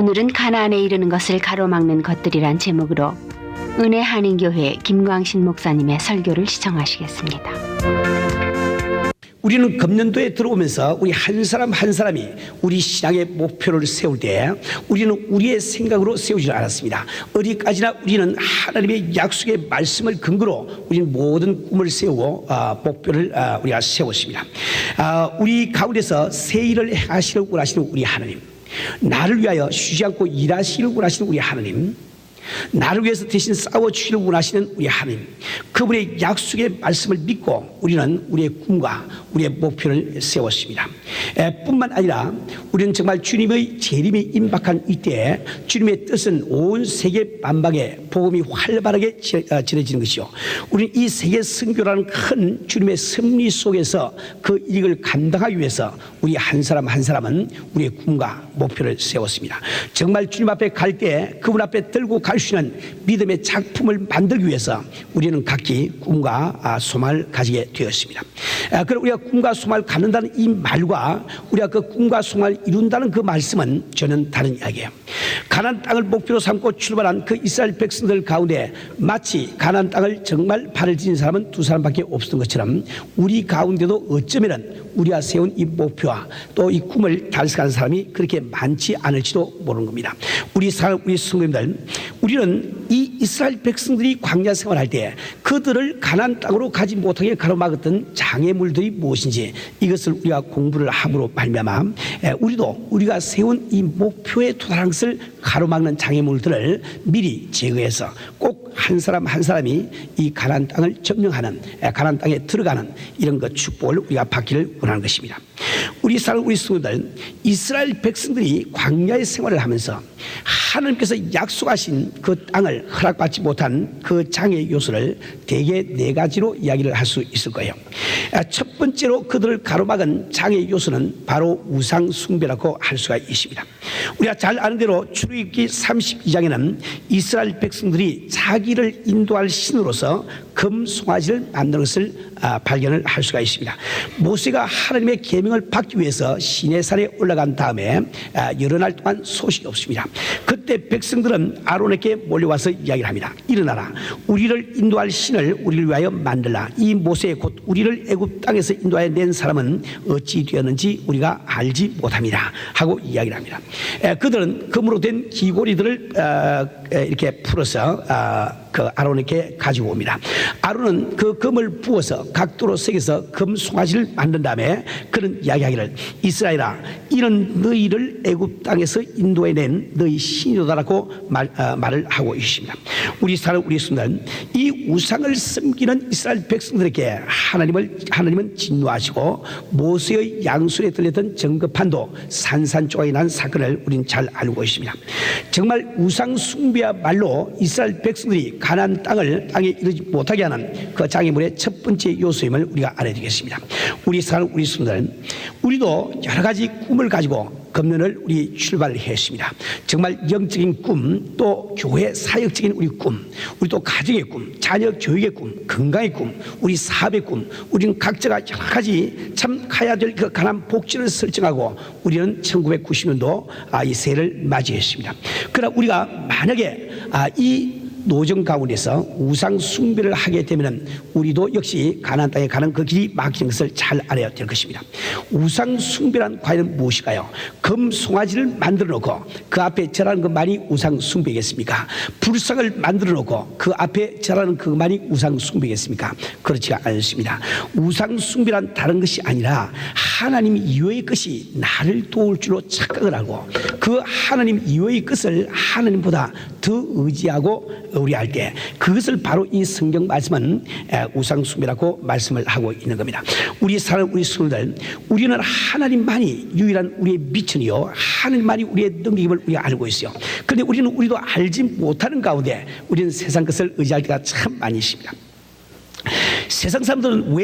오늘은 가나안에 이르는 것을 가로막는 것들이란 제목으로 은혜 한인교회 김광신 목사님의 설교를 시청하시겠습니다. 우리는 금년도에 들어오면서 우리 한 사람 한 사람이 우리 신앙의 목표를 세울 때 우리는 우리의 생각으로 세우지 않았습니다. 어디까지나 우리는 하나님의 약속의 말씀을 근거로 우리는 모든 꿈을 세우고 목표를 우리가 세웠습니다. 우리 가운데서 새 일을 행하시기를 원하시는 우리 하나님, 나를 위하여 쉬지 않고 일하시기를 원하시는 우리 하나님, 나를 위해서 대신 싸워주시기를 원하시는 우리 하나님, 그분의 약속의 말씀을 믿고 우리는 우리의 꿈과 우리의 목표를 세웠습니다. 뿐만 아니라 우리는 정말 주님의 재림이 임박한 이때에 주님의 뜻은 온 세계 만방에 복음이 활발하게 전해지는 것이요, 우리는 이 세계 선교라는 큰 주님의 섭리 속에서 그 일을 감당하기 위해서 우리 한 사람 한 사람은 우리의 꿈과 목표를 세웠습니다. 정말 주님 앞에 갈 때 그분 앞에 들고 갈 수 있는 믿음의 작품을 만들기 위해서 우리는 각기 꿈과 소망을 가지게 되었습니다. 그럼 우리가 꿈과 소망을 갖는다는 이 말과 우리가 그 꿈과 소망을 이룬다는 그 말씀은 전혀 다른 이야기예요. 가나안 땅을 목표로 삼고 출발한 그 이스라엘 백성들 가운데 마치 가나안 땅을 정말 발을 지닌 사람은 두 사람밖에 없었던 것처럼 우리 가운데도 어쩌면은 우리가 세운 이 목표와 또 이 꿈을 달성하는 사람이 그렇게 많지 않을지도 모르는 겁니다. 우리 성도님들, 우리는 이 이스라엘 백성들이 광야 생활할 때 그들을 가나안 땅으로 가지 못하게 가로막았던 장애물들이 무엇인지 이것을 우리가 공부를 함으로 말미암아 우리도 우리가 세운 이 목표에 도달한 것을 가로막는 장애물들을 미리 제거해서 꼭 한 사람 한 사람이 이 가나안 땅을 점령하는, 가나안 땅에 들어가는 이런 것 축복을 우리가 받기를 원하는 것입니다. 우리 성도들, 이스라엘 백성들이 광야의 생활을 하면서 하나님께서 약속하신 그 땅을 허락받지 못한 그 장애 요소를 대개 네 가지로 이야기를 할 수 있을 거예요. 첫 번째로 그들을 가로막은 장애 요소는 바로 우상 숭배라고 할 수가 있습니다. 우리가 잘 아는 대로 출애굽기 32장에는 이스라엘 백성들이 자기를 인도할 신으로서 금 송아지를 만드는 것을 발견을 할 수가 있습니다. 모세가 하나님의 계명을 받기 위해서 시내산에 올라간 다음에 여러 날 동안 소식이 없습니다. 그때 백성들은 아론에게 몰려와서 이야기를 합니다. 일어나라, 우리를 인도할 신을 우리를 위하여 만들라. 이 모세 곧 우리를 애굽 땅에서 인도하여 낸 사람은 어찌 되었는지 우리가 알지 못합니다 하고 이야기를 합니다. 그들은 금으로 된 귀고리들을 이렇게 풀어서 그 아론에게 가지고 옵니다. 아론은 그 금을 부어서 각도로 새겨서 금 송아지를 만든 다음에 그런 이야기하기를, 이스라엘아, 이는 너희를 애굽 땅에서 인도해낸 너희 신이다라고 말을 하고 있습니다. 우리 성도는 이 우상을 섬기는 이스라엘 백성들에게 하나님은 진노하시고 모세의 양손에 들렸던 정급판도 산산조각이 난 사건을 우리는 잘 알고 있습니다. 정말 우상 숭배야말로 이스라엘 백성들이 가나안 땅에 이르지 못하게 하는 그 장애물의 첫 번째 요소임을 우리가 알아야 되겠습니다. 우리 성도들, 우리도 여러 가지 꿈을 가지고 금년을 우리 출발을 했습니다. 정말 영적인 꿈, 또 교회 사역적인 우리 꿈, 우리 또 가정의 꿈, 자녀 교육의 꿈, 건강의 꿈, 우리 사업의 꿈, 우리는 각자가 여러 가지 참 가야 될 그 가나안 복지를 설정하고 우리는 1990년도 이 새해를 맞이했습니다. 그러나 우리가 만약에 이 노정 가운데서 우상 숭배를 하게 되면 우리도 역시 가나안 땅에 가는 그 길이 막히는 것을 잘 알아야 될 것입니다. 우상 숭배란 과연 무엇일까요? 금 송아지를 만들어 놓고 그 앞에 절하는 것만이 우상 숭배겠습니까? 불상을 만들어 놓고 그 앞에 절하는 그것만이 우상 숭배겠습니까? 그렇지가 않습니다. 우상 숭배란 다른 것이 아니라 하나님 이외의 것이 나를 도울 줄로 착각을 하고 그 하나님 이외의 것을 하나님보다 더 의지하고 우리 할 때 그것을 바로 이 성경 말씀은 우상 숭배라고 말씀을 하고 있는 겁니다. 우리 성도들, 우리는 하나님만이 유일한 우리의 미천이요, 하나님만이 우리의 능력임을 우리가 알고 있어요. 그런데 우리도 알지 못하는 가운데 우리는 세상 것을 의지할 때가 참 많이 있습니다. 세상 사람들은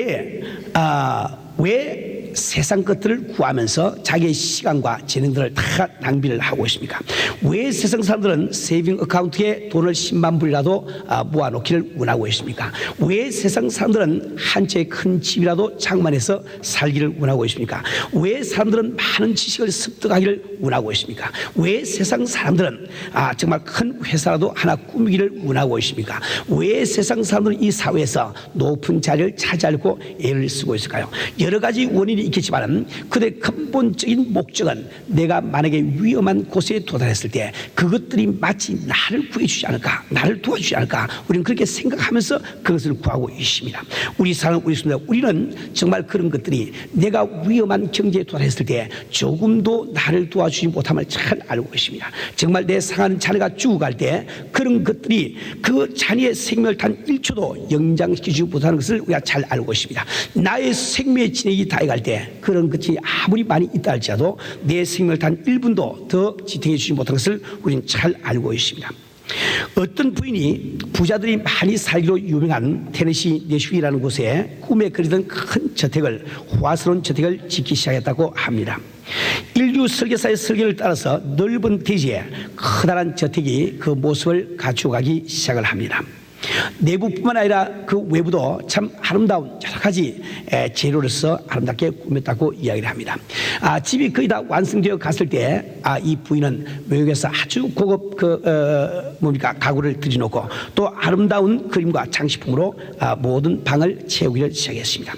왜 세상 것들을 구하면서 자기의 시간과 재능들을 다 낭비를 하고 있습니까? 왜 세상 사람들은 세이빙 어카운트에 돈을 10만 불이라도 모아놓기를 원하고 있습니까? 왜 세상 사람들은 한 채의 큰 집이라도 장만해서 살기를 원하고 있습니까? 왜 사람들은 많은 지식을 습득하기를 원하고 있습니까? 왜 세상 사람들은 정말 큰 회사라도 하나 꾸미기를 원하고 있습니까? 왜 세상 사람들은 이 사회에서 높은 자리를 차지하려고 애를 쓰고 있을까요? 여러 가지 원인이 있겠지만 그들의 근본적인 목적은 내가 만약에 위험한 곳에 도달했을 때 그것들이 마치 나를 구해주지 않을까, 나를 도와주지 않을까, 우리는 그렇게 생각하면서 그것을 구하고 있습니다. 우리 우리는 정말 그런 것들이 내가 위험한 경지에 도달했을 때 조금도 나를 도와주지 못함을 잘 알고 있습니다. 정말 내 사랑하는 자녀가 죽어갈 때 그런 것들이 그 자녀의 생명을 단 1초도 연장시키지 못하는 것을 우리가 잘 알고 있습니다. 나의 생명의 진액이 다해갈 때 그런 것이 아무리 많이 있다 할지라도 내 생명을 단 1분도 더 지탱해 주지 못하는 것을 우리는 잘 알고 있습니다. 어떤 부인이 부자들이 많이 살기로 유명한 테네시 내슈윌이라는 곳에 꿈에 그리던 큰 저택을, 호화스러운 저택을 짓기 시작했다고 합니다. 인류 설계사의 설계를 따라서 넓은 대지에 커다란 저택이 그 모습을 갖추어가기 시작을 합니다. 내부뿐만 아니라 그 외부도 참 아름다운 여러 가지 재료로서 아름답게 꾸몄다고 이야기를 합니다. 집이 거의 다 완성되어 갔을 때 이 부인은 외국에서 아주 고급 가구를 들여놓고 또 아름다운 그림과 장식품으로 모든 방을 채우기를 시작했습니다.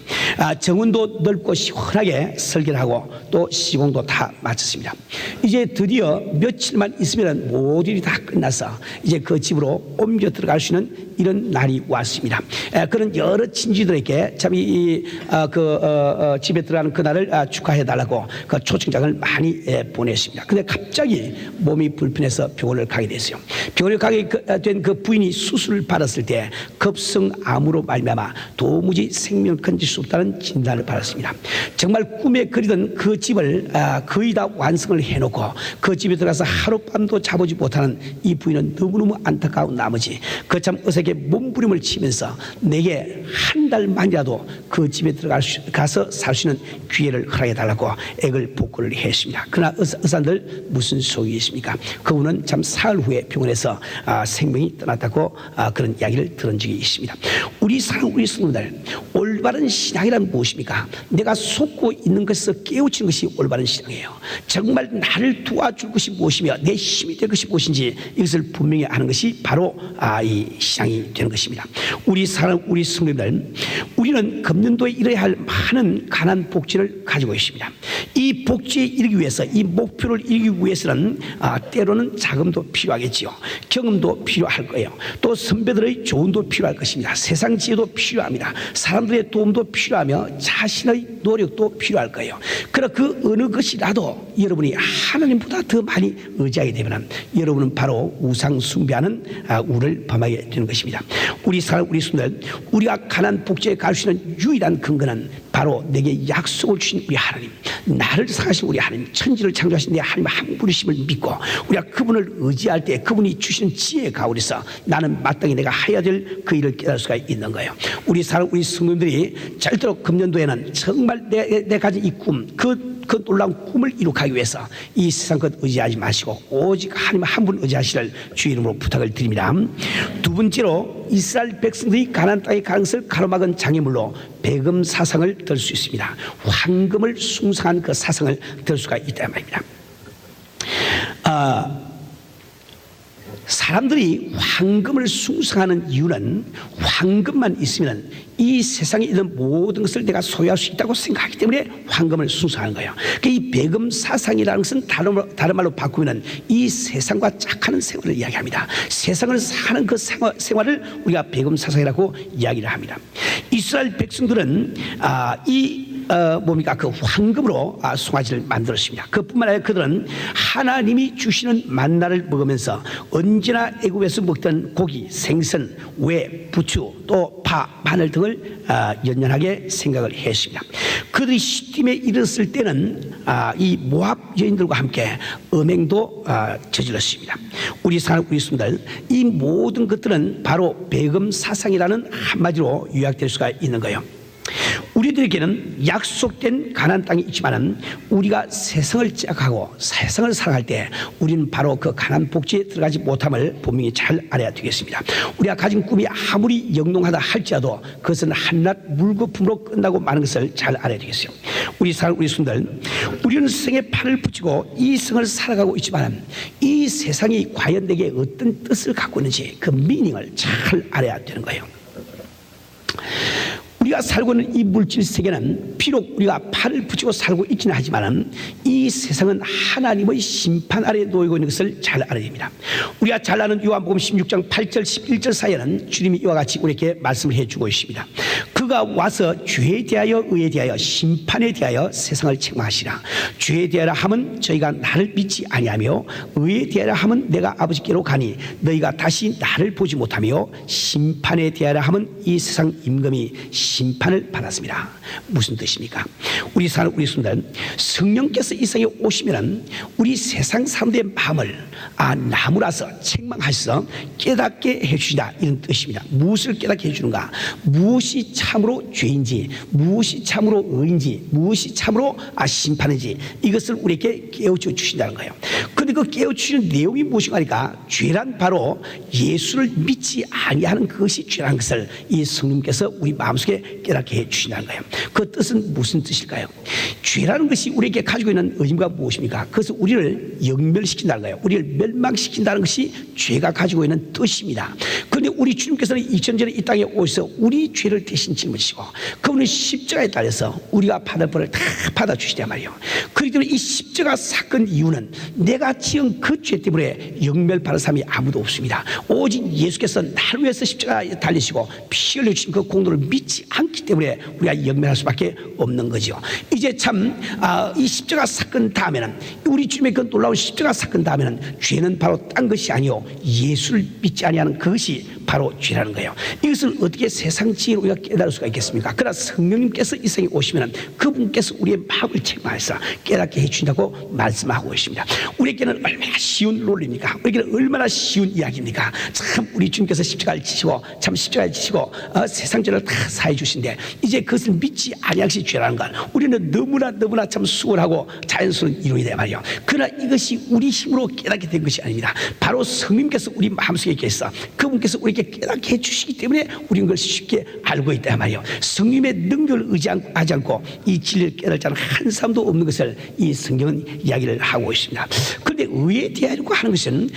정원도 넓고 시원하게 설계를 하고 또 시공도 다 마쳤습니다. 이제 드디어 며칠만 있으면 모든 일이 다 끝나서 이제 그 집으로 옮겨 들어갈 수 있는 이런 날이 왔습니다. 그런 여러 친지들에게 참 집에 들어가는 그날을 축하해달라고 그 초청장을 많이 보냈습니다. 근데 갑자기 몸이 불편해서 병원을 가게 됐어요. 병원을 가게 된 그 부인이 수술을 받았을 때 급성암으로 말미암아 도무지 생명을 건질 수 없다는 진단을 받았습니다. 정말 꿈에 그리던 그 집을 거의 다 완성을 해놓고 그 집에 들어가서 하룻밤도 자보지 못하는 이 부인은 너무너무 안타까운 나머지 그 참 어색해 몸부림을 치면서 내게 한 달만이라도 그 집에 들어가서 살 수 있는 기회를 허락해달라고 액을 복구를 했습니다. 그러나 의사들 무슨 소용이 있습니까? 그분은 참 사흘 후에 병원에서 생명이 떠났다고 그런 이야기를 들은 적이 있습니다. 우리 성도들, 올바른 신앙이란 무엇입니까? 내가 속고 있는 것에서 깨우치는 것이 올바른 신앙이에요. 정말 나를 도와줄 것이 무엇이며 내 힘이 될 것이 무엇인지 이것을 분명히 아는 것이 바로 이 신앙이 되는 것입니다. 우리 성도들, 우리는 금년도에 이뤄야 할 많은 가난 복지를 가지고 있습니다. 이 복지에 이르기 위해서, 이 목표를 이루기 위해서는 때로는 자금도 필요하겠지요. 경험도 필요할 거예요. 또 선배들의 조언도 필요할 것입니다. 세상 지혜도 필요합니다. 사람들의 도움도 필요하며 자신의 노력도 필요할 거예요. 그러나 그 어느 것이라도 여러분이 하나님보다 더 많이 의지하게 되면 여러분은 바로 우상 숭배하는 우를 범하게 되는 것입니다. 우리 성도들, 우리가 가난 복지에 갈 수 있는 유일한 근거는 바로 내게 약속을 주신 우리 하나님, 나를 사랑하신 우리 하나님, 천지를 창조하신 내 하나님 한 분이심을 믿고 우리가 그분을 의지할 때 그분이 주시는 지혜 가운데서 나는 마땅히 내가 해야 될 그 일을 깨달을 수가 있는 거예요. 우리 성도들이 절대로 금년도에는 정말 내 가진 이 꿈, 그 놀라운 꿈을 이룩하기 위해서 이 세상 것 의지하지 마시고 오직 하나님 한 분 의지하시를 주의 이름으로 부탁을 드립니다. 두 번째로 이스라엘 백성들이 가나안 땅에 가는 것을 가로막은 장애물로 배금 사상을 들 수 있습니다. 황금을 숭상한 그 사상을 들 수가 있단 말입니다. 사람들이 황금을 숭상하는 이유는 황금만 있으면 이 세상에 있는 모든 것을 내가 소유할 수 있다고 생각하기 때문에 황금을 숭상하는 거예요. 이 배금 사상이라는 것은 다른 말로 바꾸면 이 세상과 짝하는 생활을 이야기합니다. 세상을 사는 그 생활을 우리가 배금 사상이라고 이야기를 합니다. 이스라엘 백성들은 그 황금으로 송아지를 만들었습니다. 그뿐만 아니라 그들은 하나님이 주시는 만나를 먹으면서 언제나 애굽에서 먹던 고기, 생선, 왜, 부추, 또 파, 마늘 등을 연연하게 생각을 했습니다. 그들이 시딤에 이르렀을 때는 이 모압 여인들과 함께 음행도 저질렀습니다. 우리 성도들, 이 모든 것들은 바로 배금 사상이라는 한마디로 요약될 수가 있는 거예요. 우리들에게는 약속된 가나안 땅이 있지만은 우리가 세상을 짝하고 세상을 살아갈 때 우리는 바로 그 가나안 복지에 들어가지 못함을 분명히 잘 알아야 되겠습니다. 우리가 가진 꿈이 아무리 영롱하다 할지라도 그것은 한낱 물거품으로 끝나고 마는 것을 잘 알아야 되겠어요. 우리 손들, 우리는 세상에 팔을 붙이고 이 생을 살아가고 있지만 이 세상이 과연 내게 어떤 뜻을 갖고 있는지 그 미닝을 잘 알아야 되는 거예요. 우리가 살고 있는 이 물질 세계는 비록 우리가 팔을 붙이고 살고 있기는 하지만 이 세상은 하나님의 심판 아래에 놓이고 있는 것을 잘 알아야 됩니다. 우리가 잘 아는 요한복음 16장 8절 11절 사이에는 주님이 이와 같이 우리에게 말씀을 해주고 있습니다. 그가 와서 죄에 대하여 의에 대하여 심판에 대하여 세상을 책망하시라. 죄에 대하여 함은 저희가 나를 믿지 아니하며 의에 대하여 함은 내가 아버지께로 가니 너희가 다시 나를 보지 못하며 심판에 대하여 함은 이 세상 임금이 심판을 받았습니다. 무슨 뜻입니까? 우리 손들, 성령께서 이 세상에 오시면 우리 세상 사람들의 마음을 나무라서 책망하셔서 깨닫게 해주시다, 이런 뜻입니다. 무엇을 깨닫게 해주는가? 무엇이 참으로 죄인지, 무엇이 참으로 의인지, 무엇이 참으로 심판인지 이것을 우리에게 깨우쳐 주신다는 거예요. 그런데 그 깨우치는 내용이 무엇인가 하니까 죄란 바로 예수를 믿지 아니하는 그것이 죄라는 것을 이 성령께서 우리 마음속에 깨닫게 해주신다는 거예요. 그 뜻은 무슨 뜻일까요? 죄라는 것이 우리에게 가지고 있는 의미가 무엇입니까? 그것은 우리를 영멸시킨다는 거예요. 우리를 멸망시킨다는 것이 죄가 가지고 있는 뜻입니다. 그런데 우리 주님께서는 2000년 전에 이 땅에 오셔서 우리 죄를 대신 짊어지시고 그분은 십자가에 달려서 우리가 받을 벌을 다 받아주시단 말이에요. 그렇기 때문에 이 십자가 사건 이유는 내가 지은 그 죄 때문에 영멸받은 사람이 아무도 없습니다. 오직 예수께서 나를 위해서 십자가에 달리시고 피 흘려주신 그 공로를 믿지 않기 때문에 우리가 영멸할 수밖에 없는 거죠. 이제 참 이 십자가 사건 다음에는 우리 주님의 그 놀라운 십자가 사건 다음에는 죄는 바로 딴 것이 아니요 예수를 믿지 아니하는 그것이 바로 죄라는 거예요. 이것을 어떻게 세상 지혜로 우리가 깨달을 수가 있겠습니까? 그러나 성령님께서 이 세상에 오시면 그분께서 우리의 마음을 책망하셔서 깨닫게 해주신다고 말씀하고 계십니다. 우리에게는 얼마나 쉬운 논리입니까? 우리에게는 얼마나 쉬운 이야기입니까? 참 우리 주님께서 십자가를 지시고 참 십자가를 지시고 세상 죄를 다 사해 주신데 이제 그것을 믿지 아니한 것이 죄라는 걸 우리는 너무나 참 수월하고 자연스러운 이론이다 말이에요. 그러나 이것이 우리 힘으로 깨닫게 된 것이 아닙니다. 바로 성령님께서 우리 마음속에 계셔서 그분께서 우리에게 깨닫게 해주시기 때문에 우리는 그걸 쉽게 알고 있다 말이에요. 성령의 능력을 의지하지 않고 이 진리를 깨달을 자는 한 사람도 없는 것을 이 성경은 이야기를 하고 있습니다. 그런데 의에 대하려고 하는 것은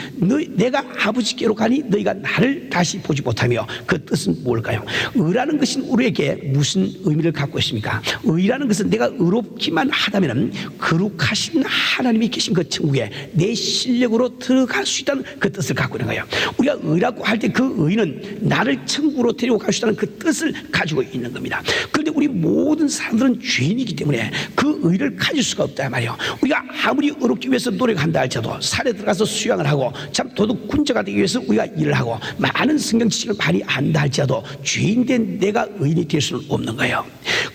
내가 아버지께로 가니 너희가 나를 다시 보지 못하며 그 뜻은 뭘까요? 의라는 것은 우리에게 무슨 의미를 갖고 있습니까? 의라는 것은 내가 의롭기만 하다면 거룩하신 하나님이 계신 그 천국에 내 실력으로 들어갈 수 있다는 그 뜻을 갖고 있는 거예요. 우리가 의라고 할 때 그 의는 나를 천국으로 데리고 갈 수 있다는 그 뜻을 가지고 있는 겁니다. 그런데 우리 모든 사람들은 죄인이기 때문에 그 의를 가질 수가 없다 말이에요. 우리가 아무리 의롭기 위해서 노력한다 할지라도 산에 들어가서 수양을 하고 참 도둑군자가 되기 위해서 우리가 일을 하고 많은 성경 지식을 많이 안다 할지라도 죄인된 내가 의인이 될 수는 없는 거예요.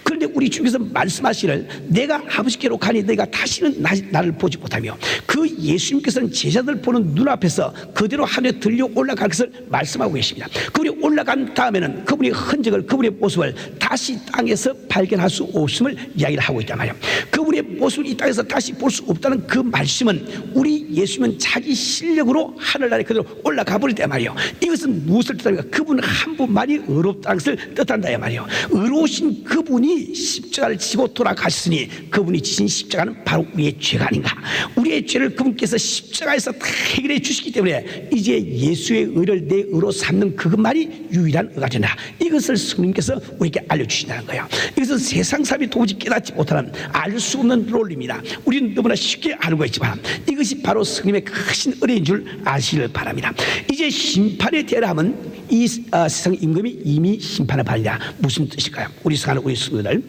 그런데 우리 주께서 말씀하시기를 내가 아버지께로 가니 너희가 다시는 나를 보지 못하며 그 예수님께서는 제자들 보는 눈앞에서 그대로 하늘에 들려 올라갈 것을 말씀하고 계십니다. 그분이 올라간 다음에는 그분의 흔적을 그분의 모습을 다시 땅에서 발견할 수 없음을 이야기를 하고 있단 말이에요. 그분의 모습을 이 땅에서 다시 볼 수 없다는 그 말씀은 우리 예수님은 자기 실력으로 하늘나라에 그대로 올라가 버렸단 말이에요. 이것은 무엇을 뜻합니까? 그분 한 분만이 의롭다는 것을 뜻한다 말이에요. 의로우신 그분이 십자가를 지고 돌아가셨으니 그분이 지신 십자가는 바로 우리의 죄가 아닌가. 우리의 죄를 그분께서 십자가에서 다 해결해 주시기 때문에 이제 예수의 의를 내 의로 삼는 그것만이 유일한 의가 된다. 이것을 성령님께서 우리에게 알려주신다는 거예요. 이것은 세상 사람이 도무지 깨닫지 못하는 알 수 없는 논리입니다. 우리는 너무나 쉽게 알고 있지만 이것이 바로 성령님의 크신 은혜인 줄 아시기를 바랍니다. 이제 심판에 대하면 이 세상 임금이 이미 심판을 받으리라. 무슨 뜻일까요? 우리 사랑하는 우리 성도들,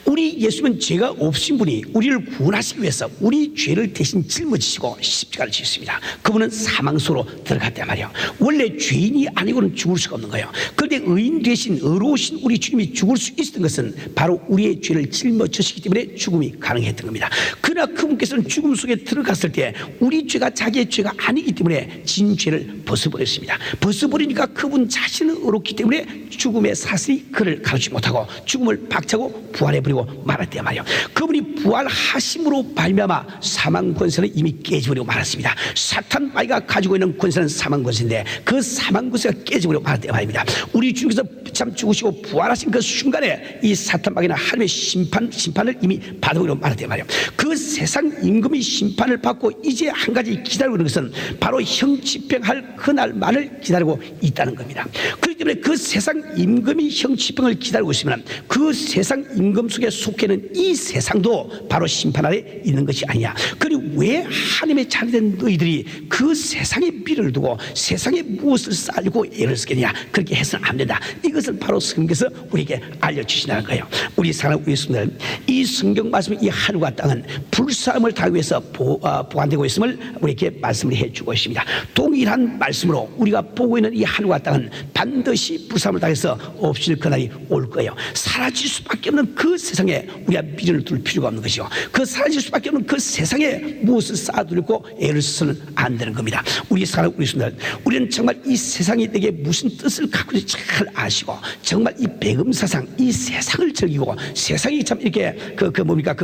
우리 예수님은 죄가 없으신 분이 우리를 구원하시기 위해서 우리 죄를 대신 짊어지시고 십자가를 지셨습니다. 그분은 사망소로 들어갔단 말이에요. 원래 죄인이 아니고는 죽을 수가 없는 거예요. 그런데 의인 대신 의로우신 우리 주님이 죽을 수 있었던 것은 바로 우리의 죄를 짊어지시기 때문에 죽음이 가능했던 겁니다. 그러나 그분께서는 죽음 속에 들어갔을 때 우리 죄가 자기의 죄가 아니기 때문에 진 죄를 벗어버렸습니다. 벗어버리니까 그분 자신은 어렵기 때문에 죽음의 사슬이 그를 가두지 못하고 죽음을 박차고 부활해버리고 말았단 말이에요. 그분이 부활하심으로 발명하여 사망 권세는 이미 깨져버리고 말았습니다. 사탄 마귀가 가지고 있는 권세는 사망 권세인데 그 사망 권세가 깨져버리고 말았단 말입니다. 우리 주님께서 참 죽으시고 부활하신 그 순간에 이 사탄 마귀는 하나님의 심판을 이미 받아버리고 말았단 말이에요. 그 세상 임금이 심판을 받고 이제 한 가지 기다리고 있는 것은 바로 형 집행할 그날만을 기다리고 있다는 겁니다. 그렇기 때문에 그 세상 임금이 형 집행을 기다리고 있으면 그 세상 임금 속에 속해 있는 이 세상도 바로 심판 아래 있는 것이 아니냐. 그리고 왜 하나님의 자녀된 너희들이 그 세상에 미련을 두고 세상에 무엇을 쌓으려고 애를 쓰겠냐. 그렇게 해서는 안 된다. 이것을 바로 성경에서 우리에게 알려주시다는 거예요. 우리 사랑하는 우리 성도들, 이 성경 말씀, 이 하늘과 땅은 불사함을 당하기 위해서 보관되고 있음을 우리에게 말씀을 해주고 있습니다. 동일한 말씀으로 우리가 보고 있는 이 하늘과 땅은 반드시 불사함을 당해서 없어질 그날이 올 거예요. 사라질 수밖에 없는 그 세상에 우리가 미련을 둘 필요가 없는 것이요. 그 사라질 수밖에 없는 그 세상에 무엇을 쌓아두려고 애를 써서는 안 되는 겁니다. 우리 사랑하는 우리 성도들, 우리는 정말 이 세상이 내게 무슨 뜻을 갖고 있는지 잘 아시고 정말 이 배금사상, 이 세상을 즐기고 세상이 참 이렇게 그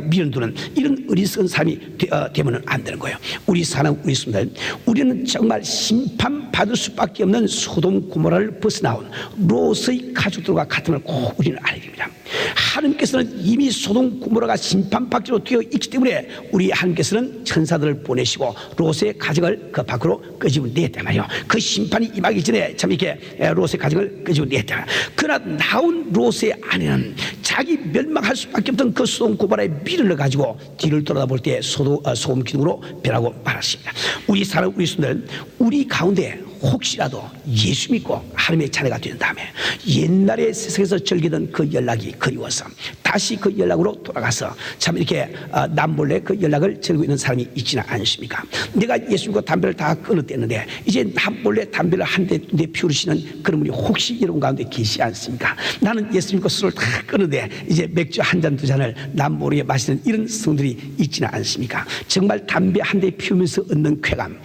미련 두는 이런 어리석은 삶이 되면은 안 되는 거예요. 우리 사랑하는 우리 성도들, 우리는 정말 심판받을 수밖에 없는 소돔 고모라를 벗어나온 롯의 가족들과 같음을 꼭 우리는 알아야 됩니다. 하나님께서는 이미 소돔 고모라가 심판받기로 되어 있기 때문에 우리 하나님께서는 천사들을 보내시고 롯의 가정을 그 밖으로 끄집어 냈단 말이에요. 그 심판이 임하기 전에 참 이렇게 롯의 가정을 끄집어 냈다. 그러나 나온 롯의 아내는 자기 멸망할 수밖에 없던 그 소돔 고모라의 미련을 가지고 뒤를 돌아볼 때 소금 기둥으로 변하고 말았습니다. 우리 사랑 우리 손들, 우리 가운데 혹시라도 예수 믿고 하나님의 자녀가 된 다음에 옛날에 세상에서 즐기던 그 연락이 그리워서 다시 그 연락으로 돌아가서 참 이렇게 남몰래 그 연락을 즐기고 있는 사람이 있지는 않으십니까? 내가 예수 믿고 담배를 다 끊어댔는데 이제 남몰래 담배를 한 대 피우시는 그런 분이 혹시 여러분 가운데 계시지 않습니까? 나는 예수 믿고 술을 다 끊는데 이제 맥주 한 잔 두 잔을 남모르게 마시는 이런 성들이 있지는 않습니까? 정말 담배 한 대 피우면서 얻는 쾌감,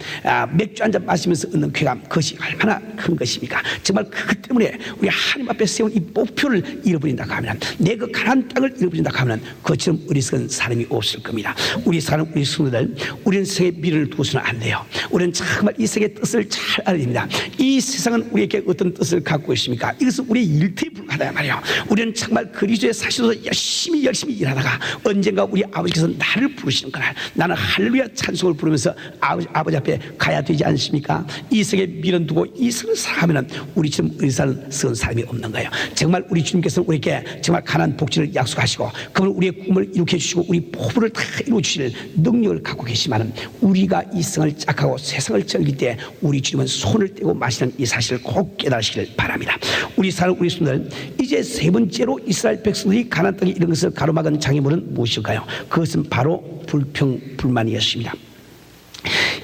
맥주 한 잔 마시면서 얻는 쾌감, 그것이 얼마나 큰 것입니까? 정말 그것 때문에 우리 하나님 앞에 세운 이 목표를 잃어버린다 하면, 내 그 가나안 땅을 잃어버린다 하면 그처럼 어리석은 사람이 없을 겁니다. 우리 사람, 우리 성도들, 우리는 세상의 미련을 두고서는 안 돼요. 우리는 정말 이 세상의 뜻을 잘 알아야 됩니다. 이 세상은 우리에게 어떤 뜻을 갖고 있습니까? 이것은 우리의 일터에 불과하다 말이에요. 우리는 정말 그리스도의 사실로서 열심히 일하다가 언젠가 우리 아버지께서 나를 부르시는 그날 나는 할렐루야 찬송을 부르면서 아버지 앞에 가야 되지 않습니까? 이 세상에 미련 두고 이 세상을 살아가면 우리처럼 의사는 썩은 사람이 없는 거예요. 정말 우리 주님께서는 우리에게 정말 가난 복지를 약속하시고 그분 우리의 꿈을 이루게 해주시고 우리 포부를 다 이루어주실 능력을 갖고 계시지만 우리가 이 세상을 짝하고 세상을 즐길 때 우리 주님은 손을 떼고 마시는 이 사실을 꼭 깨달으시길 바랍니다. 우리 사랑 우리 손들, 이제 세 번째로 이스라엘 백성들이 가나안 땅에 이런 것을 가로막은 장애물은 무엇일까요? 그것은 바로 불평불만이었습니다.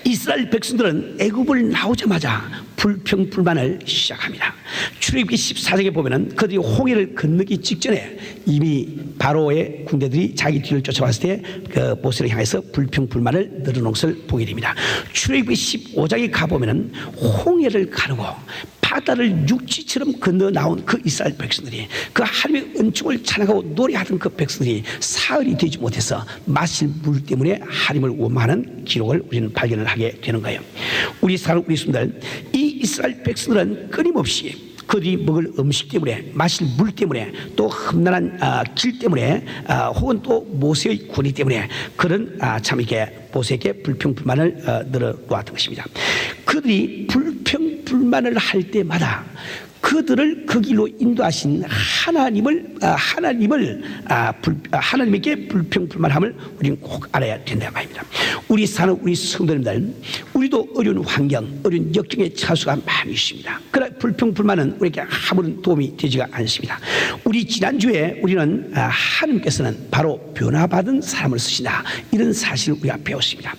이스라엘 백성들은 애굽을 나오자마자 불평불만을 시작합니다. 출애굽기 14장에 보면은 그들이 홍해를 건너기 직전에 이미 바로의 군대들이 자기 뒤를 쫓아왔을 때 그 모세를 향해서 불평불만을 늘어놓은 것을 보게 됩니다. 출애굽기 15장에 가보면은 홍해를 가르고 바다를 육지처럼 건너 나온 그 이스라엘 백성들이 그 하나님의 은총을 찬양하고 노래하던 그 백성들이 사흘이 되지 못해서 마실 물 때문에 하나님을 원망하는 기록을 우리는 발견을 하게 되는 거예요. 우리 사랑 우리 손들, 이 이스라엘 백성들은 끊임없이 그들이 먹을 음식 때문에 마실 물 때문에 또 험난한 길 때문에 혹은 또 모세의 군의 때문에 그런 참 이렇게 모세에게 불평불만을 늘어놓았던 것입니다. 그들이 불평불만을 할 때마다 그들을 그 길로 인도하신 하나님에게 불평불만함을 우리는 꼭 알아야 된다 말입니다. 우리 사는 우리 성도님들, 우리도 어려운 환경, 어려운 역경에 처할 수가 많이 있습니다. 그러나 불평불만은 우리에게 아무런 도움이 되지가 않습니다. 우리 지난주에 우리는 하나님께서는 바로 변화받은 사람을 쓰신다, 이런 사실을 우리가 배웠습니다.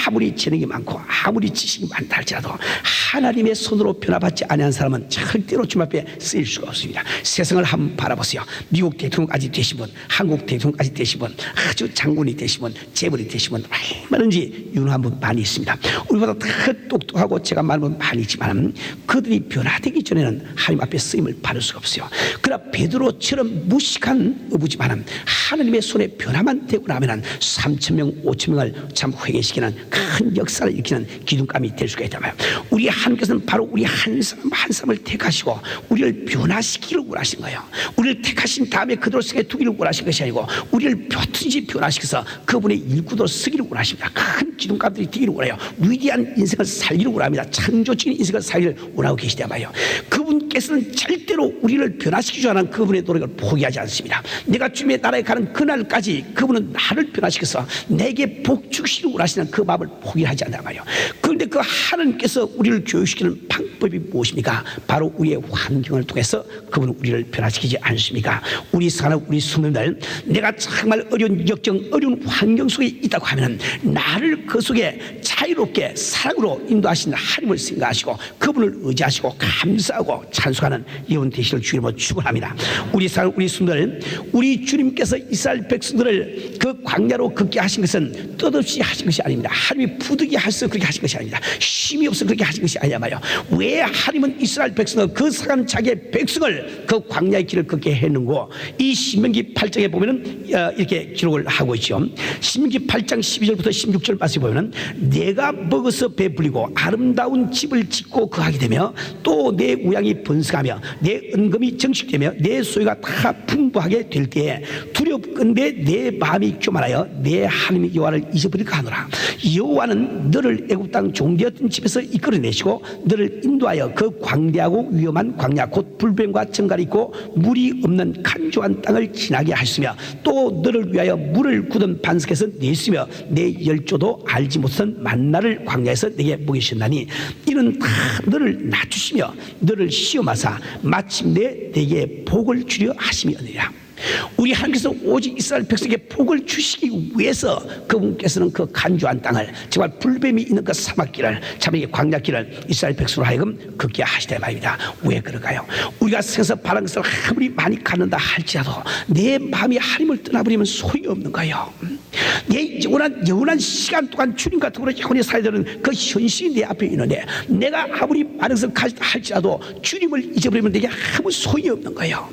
아무리 재능이 많고 아무리 지식이 많다 할지라도 하나님의 손으로 변화받지 아니한 사람은 절대로 주님 앞에 쓰일 수가 없습니다. 세상을 한번 바라보세요. 미국 대통령까지 되신 분, 한국 대통령까지 되신 분, 아주 장군이 되신 분, 재벌이 되신 분, 얼마든지 유능한 분 많이 있습니다. 우리보다 더 똑똑하고 제가 많은 분 많이 있지만 그들이 변화되기 전에는 하나님 앞에 쓰임을 받을 수가 없어요. 그러나 베드로처럼 무식한 어부지만 하나님의 손에 변화만 되고 나면 3,000명, 5,000명을 참 회개시키는 큰 역사를 일으키는 기둥감이 될 수가 있단 말이에요. 우리 하나님께서는 바로 우리 한 사람 한 사람을 택하시고 우리를 변화시키기를 원하신 거예요. 우리를 택하신 다음에 그대로 속에 두기를 원하신 것이 아니고 우리를 표든지 변화시켜서 그분의 일구도로 쓰기를 원하십니다. 큰 기둥감들이 되기를 원해요. 위대한 인생을 살기를 원합니다. 창조적인 인생을 살기를 원하고 계시단 말이에요. 그분께서는 절대로 우리를 변화시키지 않은 그분의 노력을 포기하지 않습니다. 내가 주님의 나라에 가는 그날까지 그분은 나를 변화시켜서 내게 복 주시기를 원하시는 그 마음을 포기하지 않단 말이에요. 그런데 그 하나님께서 우리를 교육시키는 방법이 무엇입니까? 바로 우리의 환경을 통해서 그분은 우리를 변화시키지 않습니까? 우리 사람, 우리 성도들, 내가 정말 어려운 역경, 어려운 환경 속에 있다고 하면 나를 그 속에 자유롭게 사랑으로 인도하신 하나님을 생각하시고 그분을 의지하시고 감사하고 찬송하는 여러분 되시기를 주님으로 축원합니다. 우리 사람, 우리 성도들, 우리 주님께서 이스라엘 백성들을 그 광야로 걷게 하신 것은 뜻없이 하신 것이 아닙니다. 하나님이 부득이 하셔서 그렇게 하신 것이 아닙니다. 힘이 없어 그렇게 하신 것이 아니야 말이에요. 왜 하나님은 이스라엘 백성을, 그 사람 자기의 백성을 그 광야의 길을 걷게 했는고, 이 신명기 8장에 보면은 이렇게 기록을 하고 있죠. 신명기 8장 12절부터 16절 말씀에 보면은 내가 먹어서 배불리고 아름다운 집을 짓고 거하게 되며 또 내 우양이 번성하며 내 은금이 정식되며 내 소유가 다 풍부하게 될 때에 두렵건대 내 마음이 교만하여 내 하나님 여호와를 잊어버릴까 하노라. 여호와는 너를 애굽 땅 종되었던 집에서 이끌어내시고 너를 인도하여 그 광대하고 위험한 광야 곧 불뱀과 정갈이 있고 물이 없는 간조한 땅을 지나게 하시며 또 너를 위하여 물을 굳은 반석에서 내시며 내 열조도 알지 못한 만나를 광야에서 내게 먹이셨나니 이는 다 너를 낮추시며 너를 시험하사 마침내 내게 복을 주려 하심이니라. 우리 하나님께서 오직 이스라엘 백성에게 복을 주시기 위해서 그분께서는 그 간주한 땅을, 정말 불뱀이 있는 그 사막길을, 참 이게 광야길을 이스라엘 백성으로 하여금 걷게 하시다 말입니다. 왜 그럴까요? 우리가 세상에서 바란 것을 아무리 많이 갖는다 할지라도 내 마음이 하나님을 떠나버리면 소용이 없는 거예요. 내 영원한 시간 동안 주님과 더불어 영원히 살아야 되는 그 현실이 내 앞에 있는데 내가 아무리 많은 것을 가졌다 할지라도 주님을 잊어버리면 내게 아무 소용이 없는 거예요.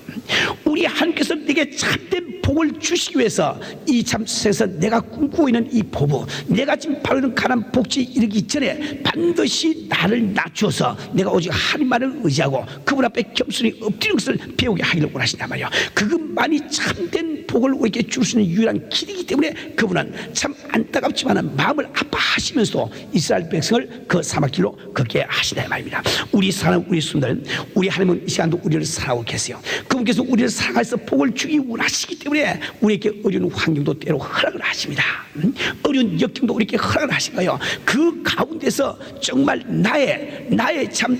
우리 하나님께서 내게 참된 복을 주시기 위해서 이 참 세상에서 내가 꿈꾸고 있는 이 보부, 내가 지금 바로 있는 가난 복지에 이르기 전에 반드시 나를 낮추어서 내가 오직 하나님만을 의지하고 그분 앞에 겸손히 엎드리는 것을 배우게 하기를 원하신단 말이에요. 그것만이 참된 복을 우리에게 줄 수 있는 유일한 길이기 때문에 그분은 참 안타깝지만 마음을 아파하시면서도 이스라엘 백성을 그 사막길로 걷게 하시다 말입니다. 우리 사람, 우리 순들, 우리 하나님은 이 시간도 우리를 사랑하고 계세요. 그분께서 우리를 사랑해서 복을 주기 원하시기 때문에 우리에게 어려운 환경도 때로 허락을 하십니다. 어려운 역경도 우리에게 허락을 하신 거예요. 그 가운데서 정말 나의 참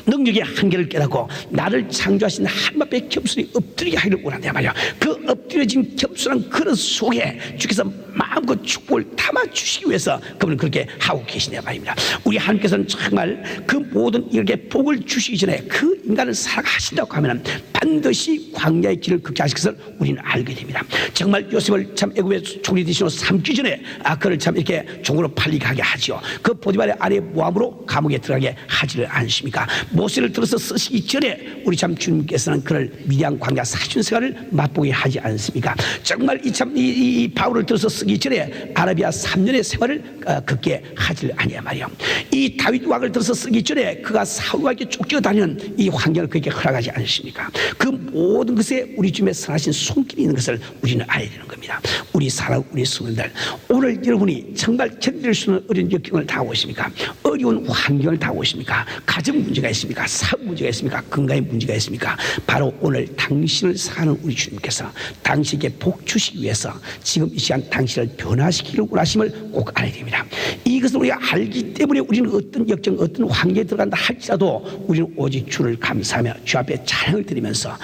능력의 한계를 깨닫고 나를 창조하신 하나님 앞에 겸손히 엎드리게 하기를 원한단 말이야. 그 엎드려진 겸손한 그릇 속에 주께서 마음껏 축복을 담아주시기 위해서 그분은 그렇게 하고 계시냐 말입니다. 우리 하나님께서는 정말 그 모든 이렇게 복을 주시기 전에 그 인간을 사랑하신다고 하면 반드시 광야의 길을 걷게 하실 것을 우리는 알게 됩니다. 정말 요셉을 참 애굽의 총리 대신으로 삼기 전에 그를 참 이렇게 종으로 팔리게 하게 하죠. 그 보디발의 아내 모함으로 감옥에 들어가게 하지를 않습니까? 모세를 들어서 쓰시기 전에 우리 참 주님께서는 그를 미디안 광야 40년 생활을 맛보게 하지 않습니까? 정말 이 바울을 들어서 쓰기 전에 아라비아 3년의 생활을 걷게 하지 아니야 말이야. 이 다윗 왕을 들어서 쓰기 전에 그가 사울에게 쫓겨다니는 이 환경을 그에게 허락하지 않습니까? 그 모든 것에 우리 주님의 선하신 손길이 있는 것을 우리는 알아야 되는 겁니다. 우리 사랑, 우리 성도들, 오늘 여러분이 정말 견딜 수 있는 어려운 역경을 당하고 있습니까? 어려운 환경을 당하고 있습니까? 가정 문제가 있습니까? 사업 문제가 있습니까? 건강의 문제가 있습니까? 바로 오늘 당신을 사랑하는 우리 주님께서 당신에게 복 주시기 위해서 지금 이 시간 당신을 변화시키기를 원하심을 꼭 알아야 됩니다. 이것을 우리가 알기 때문에 우리는 어떤 역경, 어떤 환경에 들어간다 할지라도 우리는 오직 주를 감사하며 주 앞에 찬양을 드리면서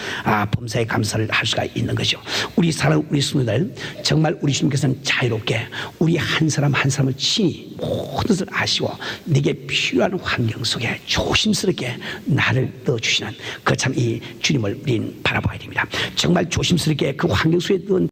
범사에 감사를 할 수가 있는 것이죠. 우리 사랑하는 우리 성도들, 정말 우리 주님께서는 자유롭게 우리 한 사람 한 사람을 친히 모든 것을 아시고 내게 필요한 환경 속에 조심스럽게 나를 넣어주시는 그 참 이 주님을 우리는 바라봐야 됩니다. 정말 조심스럽게 그 환경 속에 넣은